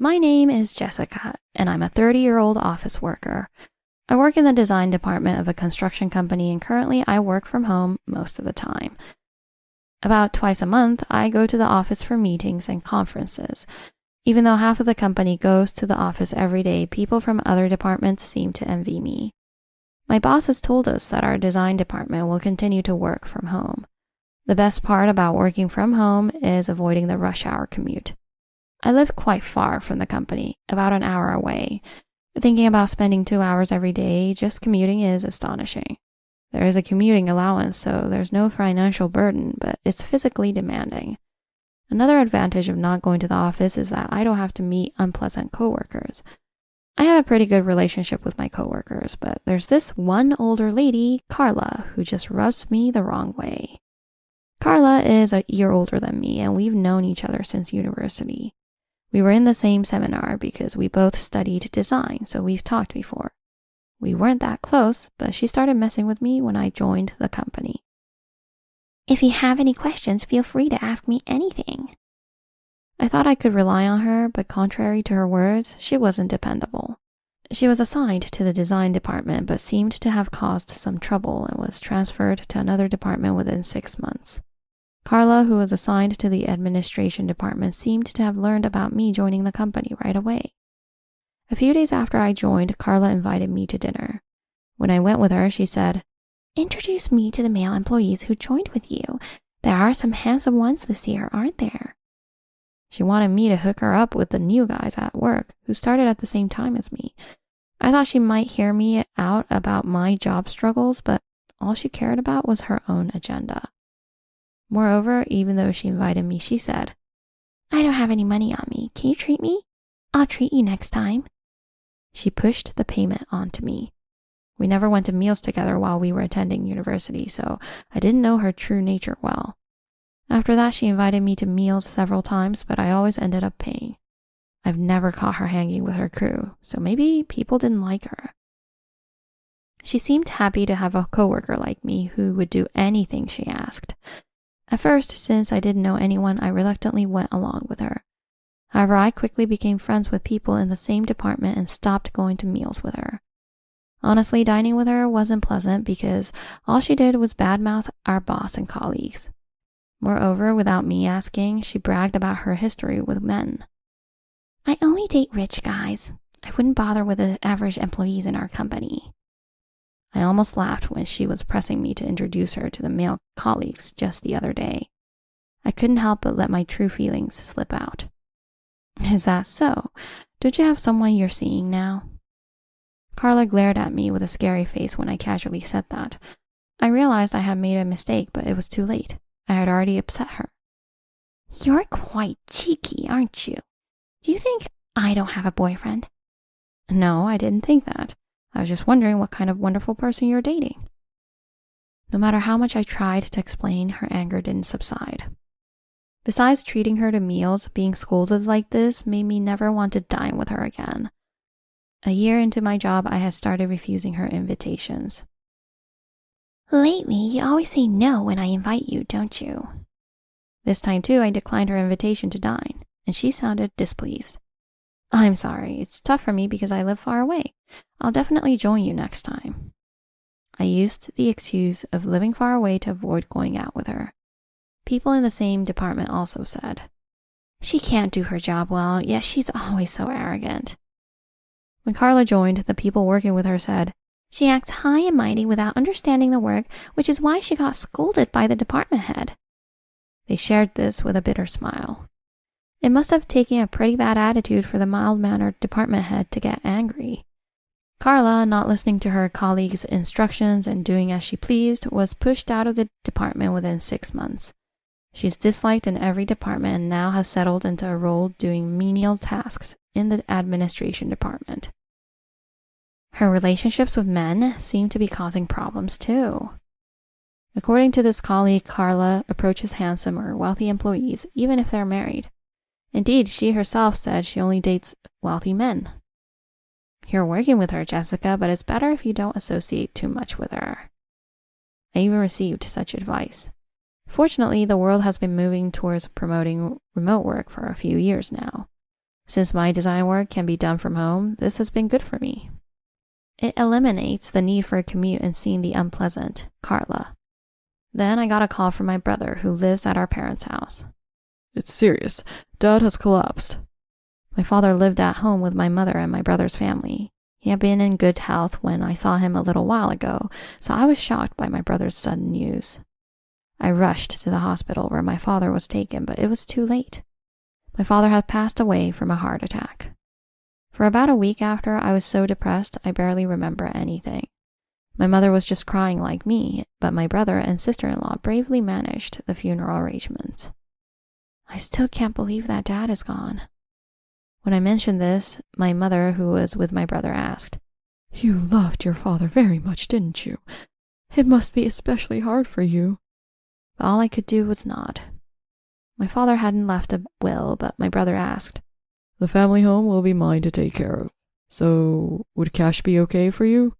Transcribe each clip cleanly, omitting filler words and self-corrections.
My name is Jessica, and I'm a 30-year-old office worker. I work in the design department of a construction company, and currently I work from home most of the time. About twice a month, I go to the office for meetings and conferences. Even though half of the company goes to the office every day, people from other departments seem to envy me. My boss has told us that our design department will continue to work from home. The best part about working from home is avoiding the rush hour commute. I live quite far from the company, about an hour away. Thinking about spending 2 hours every day just commuting is astonishing. There is a commuting allowance, so there's no financial burden, but it's physically demanding. Another advantage of not going to the office is that I don't have to meet unpleasant coworkers. I have a pretty good relationship with my coworkers, but there's this one older lady, Carla, who just rubs me the wrong way. Carla is a year older than me, and we've known each other since university. We were in the same seminar because we both studied design, so we've talked before. We weren't that close, but she started messing with me when I joined the company. If you have any questions, feel free to ask me anything. I thought I could rely on her, but contrary to her words, she wasn't dependable. She was assigned to the design department, but seemed to have caused some trouble and was transferred to another department within 6 months. Carla, who was assigned to the administration department, seemed to have learned about me joining the company right away. A few days after I joined, Carla invited me to dinner. When I went with her, she said, "Introduce me to the male employees who joined with you. There are some handsome ones this year, aren't there?" She wanted me to hook her up with the new guys at work who started at the same time as me. I thought she might hear me out about my job struggles, but all she cared about was her own agenda. Moreover, even though she invited me, she said, "I don't have any money on me. Can you treat me? I'll treat you next time." She pushed the payment onto me. We never went to meals together while we were attending university, so I didn't know her true nature well. After that, she invited me to meals several times, but I always ended up paying. I've never caught her hanging with her crew, so maybe people didn't like her. She seemed happy to have a coworker like me who would do anything she asked. At first, since I didn't know anyone, I reluctantly went along with her. However, I quickly became friends with people in the same department and stopped going to meals with her. Honestly, dining with her wasn't pleasant because all she did was badmouth our boss and colleagues. Moreover, without me asking, she bragged about her history with men. "I only date rich guys. I wouldn't bother with the average employees in our company." I almost laughed when she was pressing me to introduce her to the male colleagues just the other day. I couldn't help but let my true feelings slip out. "Is that so? Don't you have someone you're seeing now?" Carla glared at me with a scary face when I casually said that. I realized I had made a mistake, but it was too late. I had already upset her. "You're quite cheeky, aren't you? Do you think I don't have a boyfriend?" "No, I didn't think that. I was just wondering what kind of wonderful person you're dating." No matter how much I tried to explain, her anger didn't subside. Besides treating her to meals, being scolded like this made me never want to dine with her again. A year into my job, I had started refusing her invitations. "Lately, you always say no when I invite you, don't you?" This time too, I declined her invitation to dine, and she sounded displeased. "I'm sorry, it's tough for me because I live far away. I'll definitely join you next time." I used the excuse of living far away to avoid going out with her. People in the same department also said, "She can't do her job well, yet she's always so arrogant." When Carla joined, the people working with her said, "She acts high and mighty without understanding the work, which is why she got scolded by the department head." They shared this with a bitter smile. It must have taken a pretty bad attitude for the mild-mannered department head to get angry. Carla, not listening to her colleagues' instructions and doing as she pleased, was pushed out of the department within 6 months. She's disliked in every department and now has settled into a role doing menial tasks in the administration department. Her relationships with men seem to be causing problems too. According to this colleague, Carla approaches handsome or wealthy employees even if they're married. Indeed, she herself said she only dates wealthy men. "You're working with her, Jessica, but it's better if you don't associate too much with her." I even received such advice. Fortunately, the world has been moving towards promoting remote work for a few years now. Since my design work can be done from home, this has been good for me. It eliminates the need for a commute and seeing the unpleasant, Carla. Then I got a call from my brother who lives at our parents' house. It's serious. Dad has collapsed. My father lived at home with my mother and my brother's family. He had been in good health when I saw him a little while ago, so I was shocked by my brother's sudden news. I rushed to the hospital where my father was taken, but it was too late. My father had passed away from a heart attack. For about a week after, I was so depressed I barely remember anything. My mother was just crying like me, but my brother and sister-in-law bravely managed the funeral arrangements. I still can't believe that Dad is gone. When I mentioned this, my mother, who was with my brother, asked, You loved your father very much, didn't you? It must be especially hard for you. But all I could do was nod. My father hadn't left a will, but my brother asked, The family home will be mine to take care of. So, would cash be okay for you?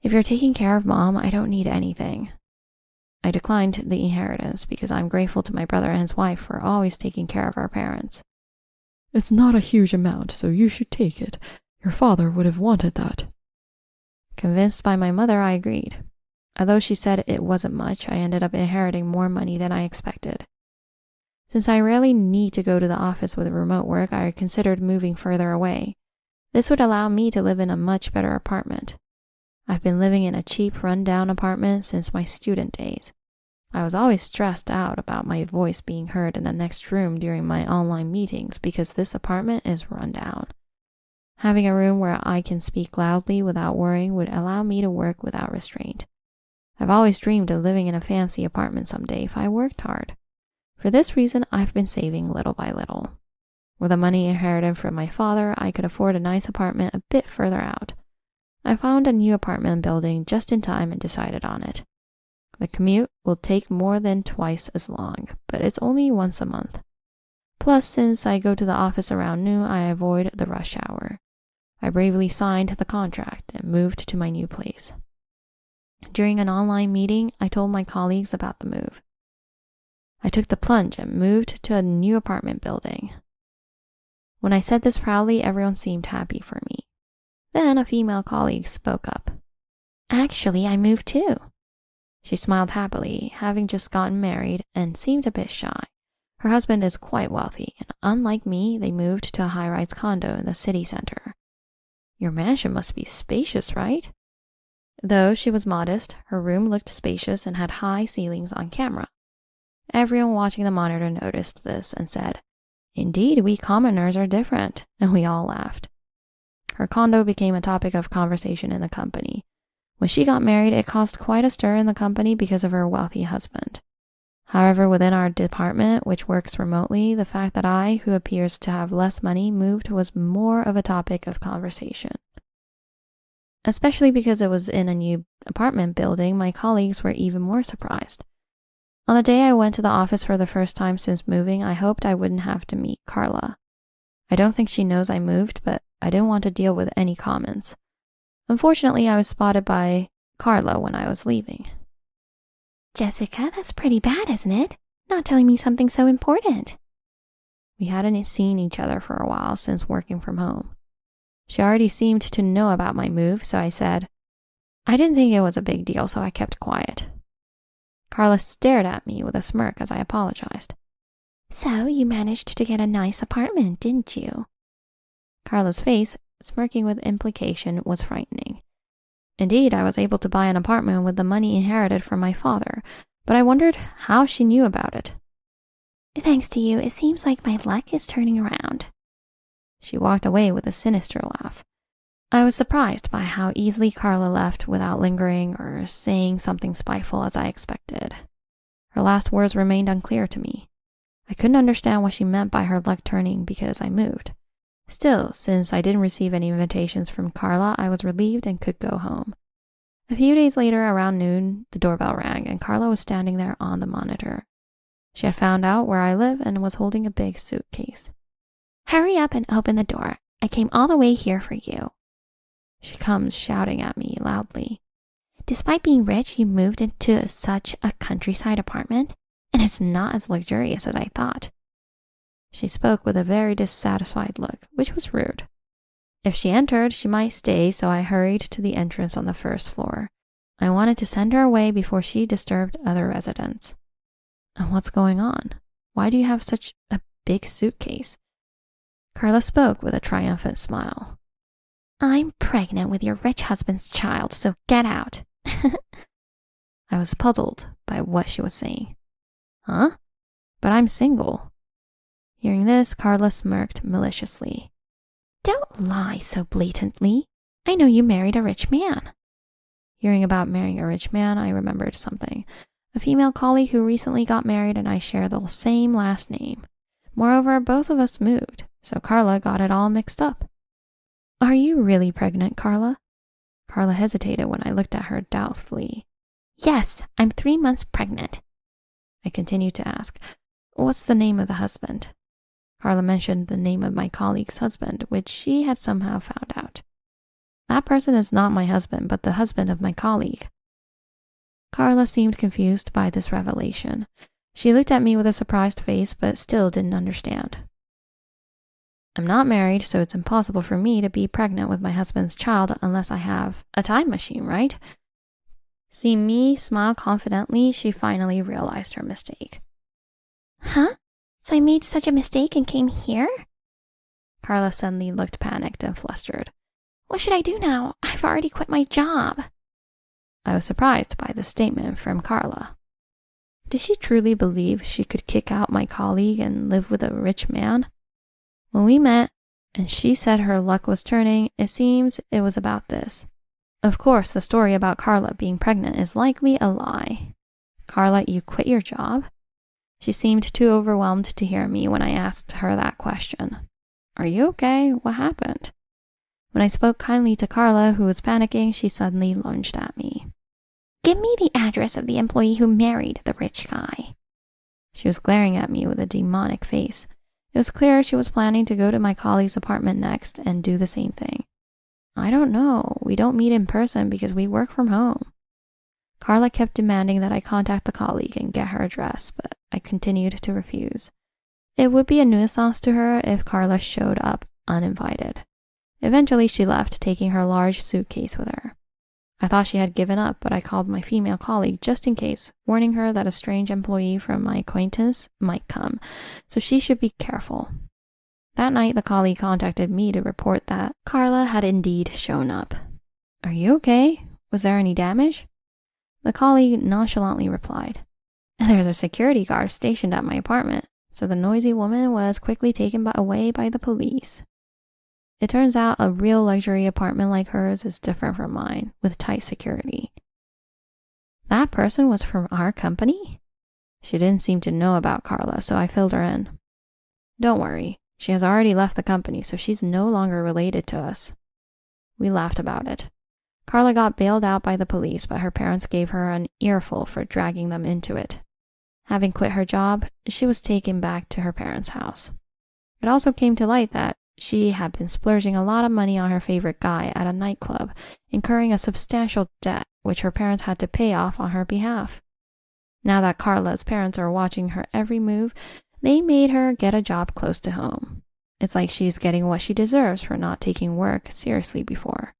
If you're taking care of Mom, I don't need anything. I declined the inheritance because I'm grateful to my brother and his wife for always taking care of our parents. It's not a huge amount, so you should take it. Your father would have wanted that. Convinced by my mother, I agreed. Although she said it wasn't much, I ended up inheriting more money than I expected. Since I rarely need to go to the office with remote work, I considered moving further away. This would allow me to live in a much better apartment. I've been living in a cheap, run-down apartment since my student days. I was always stressed out about my voice being heard in the next room during my online meetings because this apartment is run down. Having a room where I can speak loudly without worrying would allow me to work without restraint. I've always dreamed of living in a fancy apartment someday if I worked hard. For this reason, I've been saving little by little. With the money inherited from my father, I could afford a nice apartment a bit further out. I found a new apartment building just in time and decided on it. The commute will take more than twice as long, but it's only once a month. Plus, since I go to the office around noon, I avoid the rush hour. I bravely signed the contract and moved to my new place. During an online meeting, I told my colleagues about the move. I took the plunge and moved to a new apartment building. When I said this proudly, everyone seemed happy for me. Then a female colleague spoke up. Actually, I moved too. She smiled happily, having just gotten married, and seemed a bit shy. Her husband is quite wealthy, and unlike me, they moved to a high-rise condo in the city center. Your mansion must be spacious, right? Though she was modest, her room looked spacious and had high ceilings on camera. Everyone watching the monitor noticed this and said, Indeed, we commoners are different, and we all laughed. Her condo became a topic of conversation in the company. When she got married, it caused quite a stir in the company because of her wealthy husband. However, within our department, which works remotely, the fact that I, who appears to have less money, moved was more of a topic of conversation. Especially because it was in a new apartment building, my colleagues were even more surprised. On the day I went to the office for the first time since moving, I hoped I wouldn't have to meet Carla. I don't think she knows I moved, but I didn't want to deal with any comments. Unfortunately, I was spotted by Carla when I was leaving. Jessica, that's pretty bad, isn't it? Not telling me something so important. We hadn't seen each other for a while since working from home. She already seemed to know about my move, so I said, I didn't think it was a big deal, so I kept quiet. Carla stared at me with a smirk as I apologized. So you managed to get a nice apartment, didn't you? Carla's face, smirking with implication, was frightening. Indeed, I was able to buy an apartment with the money inherited from my father, but I wondered how she knew about it. Thanks to you, it seems like my luck is turning around. She walked away with a sinister laugh. I was surprised by how easily Carla left without lingering or saying something spiteful as I expected. Her last words remained unclear to me. I couldn't understand what she meant by her luck turning because I moved. Still, since I didn't receive any invitations from Carla, I was relieved and could go home. A few days later, around noon, the doorbell rang and Carla was standing there on the monitor. She had found out where I live and was holding a big suitcase. Hurry up and open the door. I came all the way here for you. She comes shouting at me loudly. Despite being rich, you moved into such a countryside apartment, and it's not as luxurious as I thought. She spoke with a very dissatisfied look, which was rude. If she entered, she might stay, so I hurried to the entrance on the first floor. I wanted to send her away before she disturbed other residents. And what's going on? Why do you have such a big suitcase? Carla spoke with a triumphant smile. I'm pregnant with your rich husband's child, so get out. I was puzzled by what she was saying. Huh? But I'm single. Hearing this, Carla smirked maliciously. Don't lie so blatantly. I know you married a rich man. Hearing about marrying a rich man, I remembered something. A female colleague who recently got married and I share the same last name. Moreover, both of us moved, so Carla got it all mixed up. Are you really pregnant, Carla? Carla hesitated when I looked at her doubtfully. Yes, I'm 3 months pregnant. I continued to ask, what's the name of the husband? Carla mentioned the name of my colleague's husband, which she had somehow found out. That person is not my husband, but the husband of my colleague. Carla seemed confused by this revelation. She looked at me with a surprised face, but still didn't understand. I'm not married, so it's impossible for me to be pregnant with my husband's child unless I have a time machine, right? Seeing me smile confidently, she finally realized her mistake. Huh? So I made such a mistake and came here? Carla suddenly looked panicked and flustered. What should I do now? I've already quit my job. I was surprised by this statement from Carla. Did she truly believe she could kick out my colleague and live with a rich man? When we met, and she said her luck was turning, it seems it was about this. Of course, the story about Carla being pregnant is likely a lie. Carla, you quit your job? She seemed too overwhelmed to hear me when I asked her that question. Are you okay? What happened? When I spoke kindly to Carla, who was panicking, she suddenly lunged at me. Give me the address of the employee who married the rich guy. She was glaring at me with a demonic face. It was clear she was planning to go to my colleague's apartment next and do the same thing. I don't know. We don't meet in person because we work from home. Carla kept demanding that I contact the colleague and get her address, but I continued to refuse. It would be a nuisance to her if Carla showed up uninvited. Eventually, she left, taking her large suitcase with her. I thought she had given up, but I called my female colleague just in case, warning her that a strange employee from my acquaintance might come, so she should be careful. That night, the colleague contacted me to report that Carla had indeed shown up. Are you okay? Was there any damage? The colleague nonchalantly replied, There's a security guard stationed at my apartment, so the noisy woman was quickly taken away by the police. It turns out a real luxury apartment like hers is different from mine, with tight security. That person was from our company? She didn't seem to know about Carla, so I filled her in. Don't worry, she has already left the company, so she's no longer related to us. We laughed about it. Carla got bailed out by the police, but her parents gave her an earful for dragging them into it. Having quit her job, she was taken back to her parents' house. It also came to light that she had been splurging a lot of money on her favorite guy at a nightclub, incurring a substantial debt which her parents had to pay off on her behalf. Now that Carla's parents are watching her every move, they made her get a job close to home. It's like she's getting what she deserves for not taking work seriously before.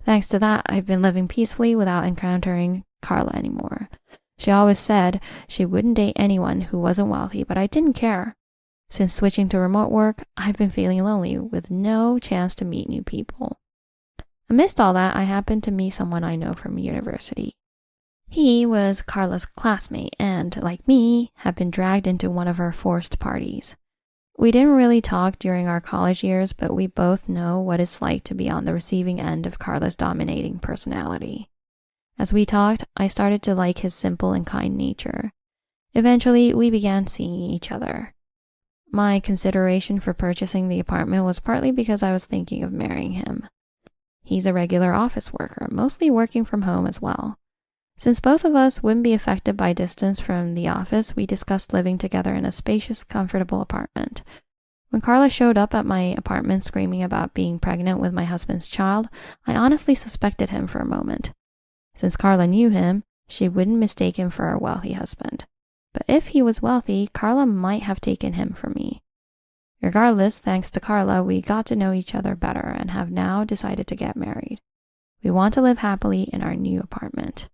Thanks to that, I've been living peacefully without encountering Carla anymore. She always said she wouldn't date anyone who wasn't wealthy, but I didn't care. Since switching to remote work, I've been feeling lonely with no chance to meet new people. Amidst all that, I happened to meet someone I know from university. He was Carla's classmate and, like me, had been dragged into one of her forced parties. We didn't really talk during our college years, but we both know what it's like to be on the receiving end of Carla's dominating personality. As we talked, I started to like his simple and kind nature. Eventually, we began seeing each other. My consideration for purchasing the apartment was partly because I was thinking of marrying him. He's a regular office worker, mostly working from home as well. Since both of us wouldn't be affected by distance from the office, we discussed living together in a spacious, comfortable apartment. When Carla showed up at my apartment screaming about being pregnant with my husband's child, I honestly suspected him for a moment. Since Carla knew him, she wouldn't mistake him for a wealthy husband. But if he was wealthy, Carla might have taken him for me. Regardless, thanks to Carla, we got to know each other better and have now decided to get married. We want to live happily in our new apartment.